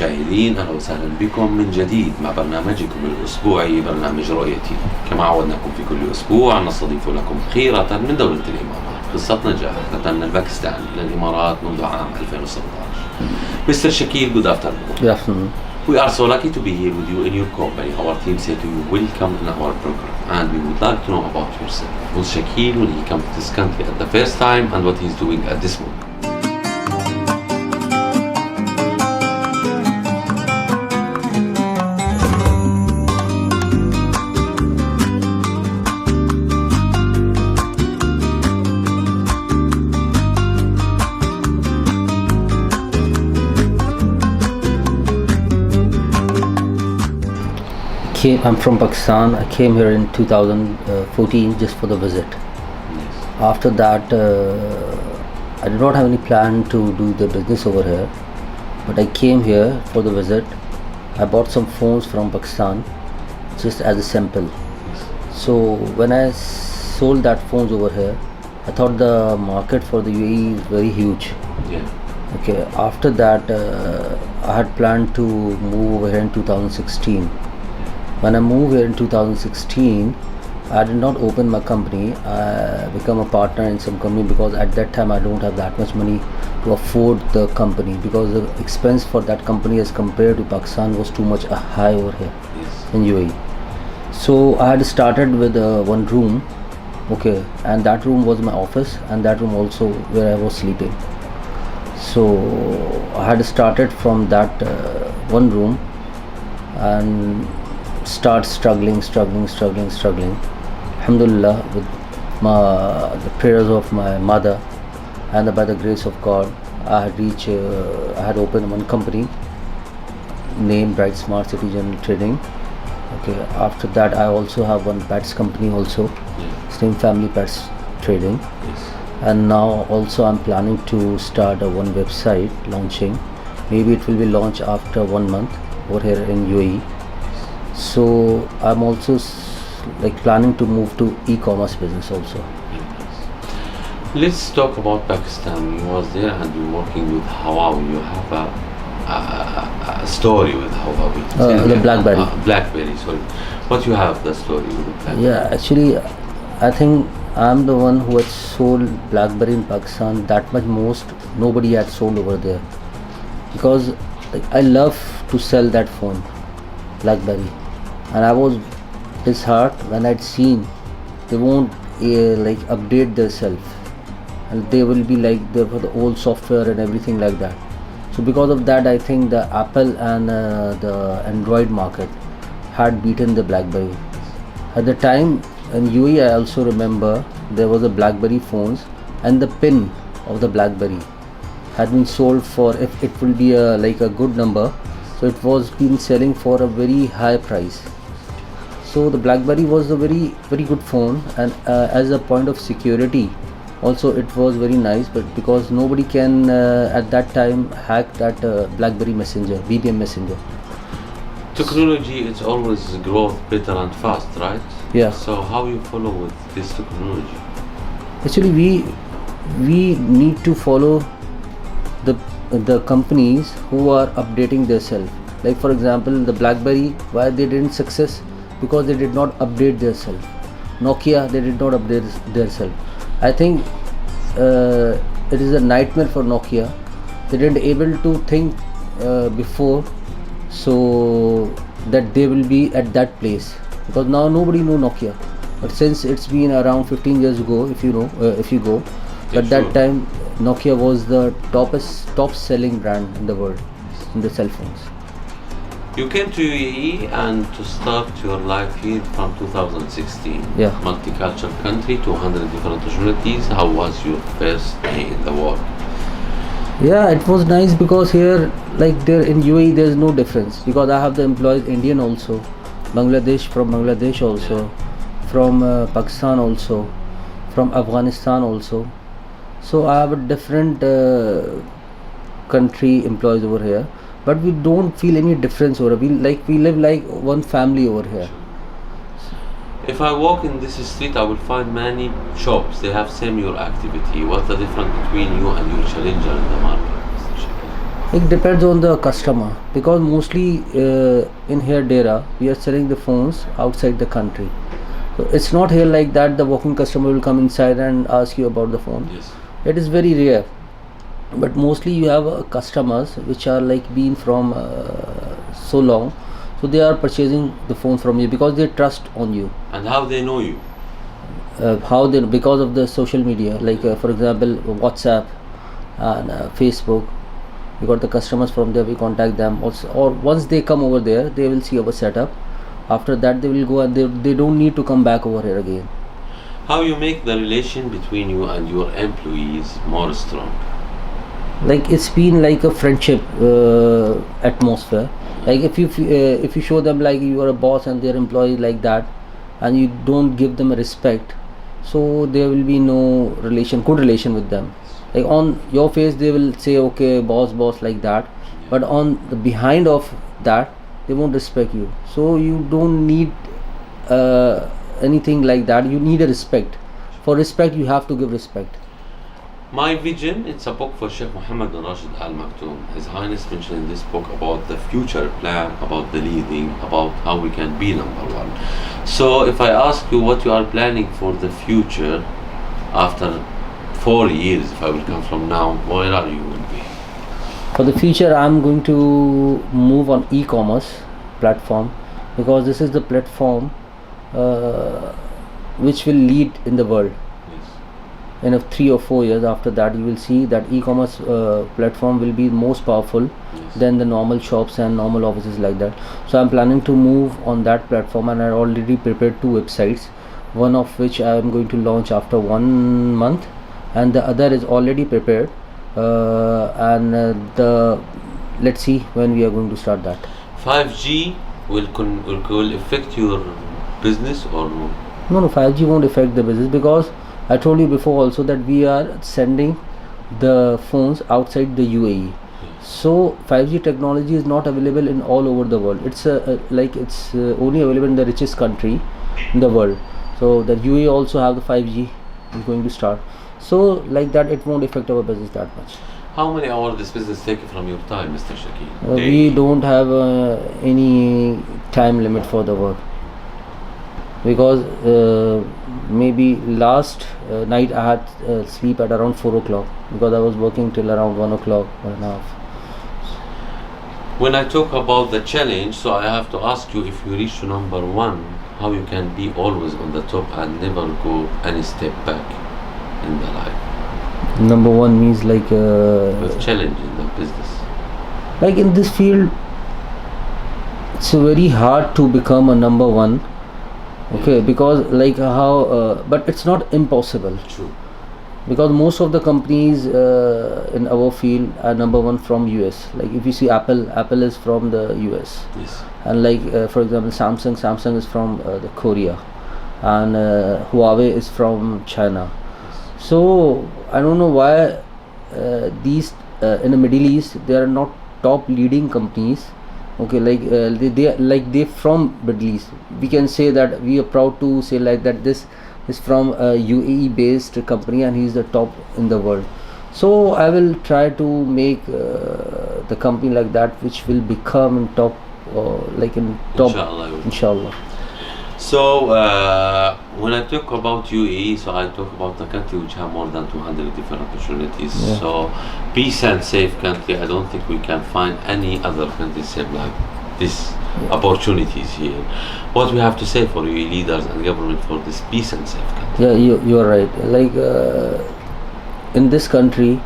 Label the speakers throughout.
Speaker 1: المشاهدين، أهلا وسهلا بكم من جديد مع برنامجكم الأسبوعي برنامج رؤيتي. كما عودناكم في كل أسبوع نستضيف لكم خيرة من دولة الإمارات، قصة نجاح نقلتها من باكستان إلى الإمارات منذ عام 2016. Mr. Shakil, good afternoon.
Speaker 2: Good afternoon.
Speaker 1: We are so lucky to be here with you in your company. Our team said to you, welcome in our program, and we would like to know about yourself. Who's Shakil when he came to this country at the first time and what he's doing at this moment?
Speaker 2: I'm from Pakistan. I came here in 2014 just for the visit.
Speaker 1: Yes.
Speaker 2: After that, I did not have any plan to do the business over here, but I came here for the visit. I bought some phones from Pakistan just as a sample.
Speaker 1: Yes.
Speaker 2: So when I sold that phones over here, I thought the market for the UAE is very huge.
Speaker 1: Yeah.
Speaker 2: Okay. After that, I had planned to move over here in 2016. When I moved here in 2016, I did not open my company. I became a partner in some company because at that time I don't have that much money to afford the company, because the expense for that company as compared to Pakistan was too much high over here
Speaker 1: Yes.
Speaker 2: in UAE. So I had started with one room, okay, and that room was my office, and that room also where I was sleeping. So I had started from that one room and start struggling. Alhamdulillah, with the prayers of my mother and by the grace of God, I had opened one company named Bright Smart City General Trading. Okay, after that I also have one pets company also,
Speaker 1: Yeah.
Speaker 2: Same Family Pets Trading,
Speaker 1: Yes.
Speaker 2: and now also I'm planning to start one website launching. Maybe it will be launched after 1 month over here in UAE. So I'm also planning to move to e-commerce business also.
Speaker 1: Let's talk about Pakistan. You was there and you're working with Huawei. You have a story with Huawei.
Speaker 2: The BlackBerry.
Speaker 1: BlackBerry, sorry. What you have the story with the BlackBerry?
Speaker 2: Yeah, actually, I think I'm the one who had sold BlackBerry in Pakistan. That much most nobody had sold over there, because I love to sell that phone, BlackBerry, and I was disheartened when I'd seen they won't update themselves, and they will be like there for the old software and everything like that. So because of that, I think the Apple and the Android market had beaten the BlackBerry. At the time in UAE, I also remember there was a BlackBerry phones, and the pin of the BlackBerry had been sold for, if it will be a good number, so it was been selling for a very high price. So the BlackBerry was a very good phone, and as a point of security also it was very nice, but because nobody can at that time hack that BlackBerry Messenger, BBM Messenger.
Speaker 1: Technology, it's always growth better and fast, right?
Speaker 2: Yeah.
Speaker 1: So how you follow with this technology?
Speaker 2: Actually, we need to follow the companies who are updating themselves. Like for example, the BlackBerry, why they didn't success? Because they did not update themselves. Nokia, they did not update themselves. I think it is a nightmare for Nokia. They didn't able to think before, so that they will be at that place, because now nobody know Nokia. But since it's been around 15 years ago, if you go,
Speaker 1: Yeah,
Speaker 2: but that
Speaker 1: sure.
Speaker 2: time Nokia was the top selling brand in the world in the cell phones.
Speaker 1: You came to UAE and to start your life here from 2016.
Speaker 2: Yeah.
Speaker 1: Multicultural country, 200 different nationalities. How was your first day in the world?
Speaker 2: Yeah, it was nice, because here, like there in UAE, there's no difference, because I have the employees Indian also, from Bangladesh also, from Pakistan also, from Afghanistan also. So I have a different country employees over here, but we don't feel any difference over here. We live like one family over here.
Speaker 1: If I walk in this street, I will find many shops. They have same your activity. What's the difference between you and your challenger in the market, Mr. Shakil?
Speaker 2: It depends on the customer because mostly in here Dera we are selling the phones outside the country. So it's not here like that the walking customer will come inside and ask you about the phone.
Speaker 1: Yes.
Speaker 2: It is very rare. But mostly you have customers which are like been from so long, so they are purchasing the phone from you because they trust on you.
Speaker 1: And how they know you?
Speaker 2: How they, because of the social media, like for example WhatsApp and Facebook. We got the customers from there, we contact them also, or once they come over there they will see our setup. After that they will go and they don't need to come back over here again.
Speaker 1: How you make the relation between you and your employees more strong?
Speaker 2: Like it's been like a friendship atmosphere. Like if you show them like you are a boss and their employee like that, and you don't give them a respect, so there will be no good relation with them. Like on your face they will say okay boss like that, but on the behind of that they won't respect you. So you don't need anything like that. You need a respect. For respect you have to give respect.
Speaker 1: My vision, it's a book for Sheikh Mohammed bin Rashid Al Maktoum. His Highness mentioned in this book about the future plan, about the leading, about how we can be number one. So if I ask you what you are planning for the future after 4 years, if I will come from now, where are you will be?
Speaker 2: For the future I'm going to move on e-commerce platform because this is the platform which will lead in the world. In 3 or 4 years after that you will see that e-commerce platform will be most powerful than the normal shops and normal offices like that. So I'm planning to move on that platform, and I already prepared 2 websites, one of which I am going to launch after 1 month and the other is already prepared, let's see when we are going to start that.
Speaker 1: 5G will affect your business or no?
Speaker 2: No, 5G won't affect the business because I told you before also that we are sending the phones outside the UAE. So 5G technology is not available in all over the world. It's only available in the richest country in the world. So the UAE also have the 5G is going to start. So like that it won't affect our business that much.
Speaker 1: How many hours this business take from your time, Mr. Shakil?
Speaker 2: We don't have any time limit for the work. Because maybe last night I had sleep at around 4 o'clock because I was working till around 1 o'clock, 1.5.
Speaker 1: When I talk about the challenge, so I have to ask you, if you reach to number 1, how you can be always on the top and never go any step back in the life?
Speaker 2: Number 1 means like
Speaker 1: with challenge in the business.
Speaker 2: Like in this field it's very hard to become a number 1. Okay, because like how but it's not impossible.
Speaker 1: True.
Speaker 2: Because most of the companies in our field are number 1 from US. Like if you see Apple is from the US.
Speaker 1: Yes.
Speaker 2: And like for example Samsung is from the Korea, and Huawei is from China.
Speaker 1: Yes.
Speaker 2: So I don't know why these in the Middle East they are not top leading companies. Okay, like they from Middle East. We can say that we are proud to say like that this is from a UAE based company and he is the top in the world. So I will try to make the company like that which will become in top Inshallah.
Speaker 1: So when I talk about UAE, so I talk about a country which have more than 200 different opportunities.
Speaker 2: Yeah.
Speaker 1: So peace and safe country, I don't think we can find any other country same like this opportunities here. What we have to say for UAE leaders and government for this peace and safe country?
Speaker 2: Yeah, you are right. Like in this country,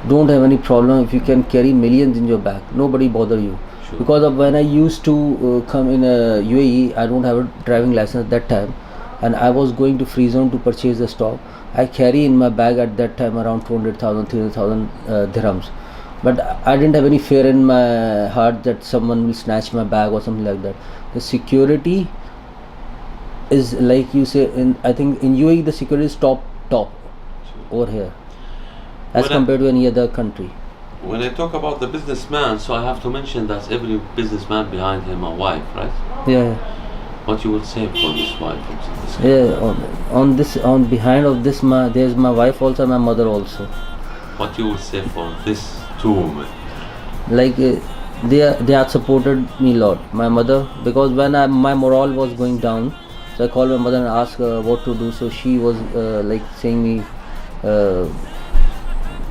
Speaker 2: don't have any problem if you can carry millions in your bag. Nobody bother you.
Speaker 1: Sure.
Speaker 2: Because of when I used to come in UAE, I don't have a driving license at that time, and I was going to Free Zone to purchase the stock. I carry in my bag at that time around 200,000, 300,000 dirhams. But I didn't have any fear in my heart that someone will snatch my bag or something like that. The security is like you say, I think in UAE the security is top over here as compared to any other country.
Speaker 1: When I talk about the businessman, so I have to mention that every businessman behind him a wife, right?
Speaker 2: Yeah.
Speaker 1: What you will say for this wife?
Speaker 2: On behind of this, there's my wife also, my mother also.
Speaker 1: What you will say for this two women?
Speaker 2: like they had supported me a lot. My mother, because when my morale was going down, so I called my mother and asked her what to do. So she was like saying me,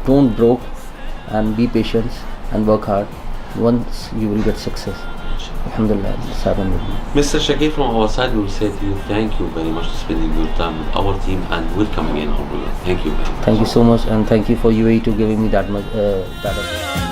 Speaker 2: don't broke and be patient and work hard. Once you will get success. Alhamdulillah, this happened with me.
Speaker 1: Mr. Shakir, from our side, we will say to you, thank you very much for spending your time with our team and welcome again our program. Thank you very much.
Speaker 2: Thank you so much, and thank you for UAE to giving me that much. That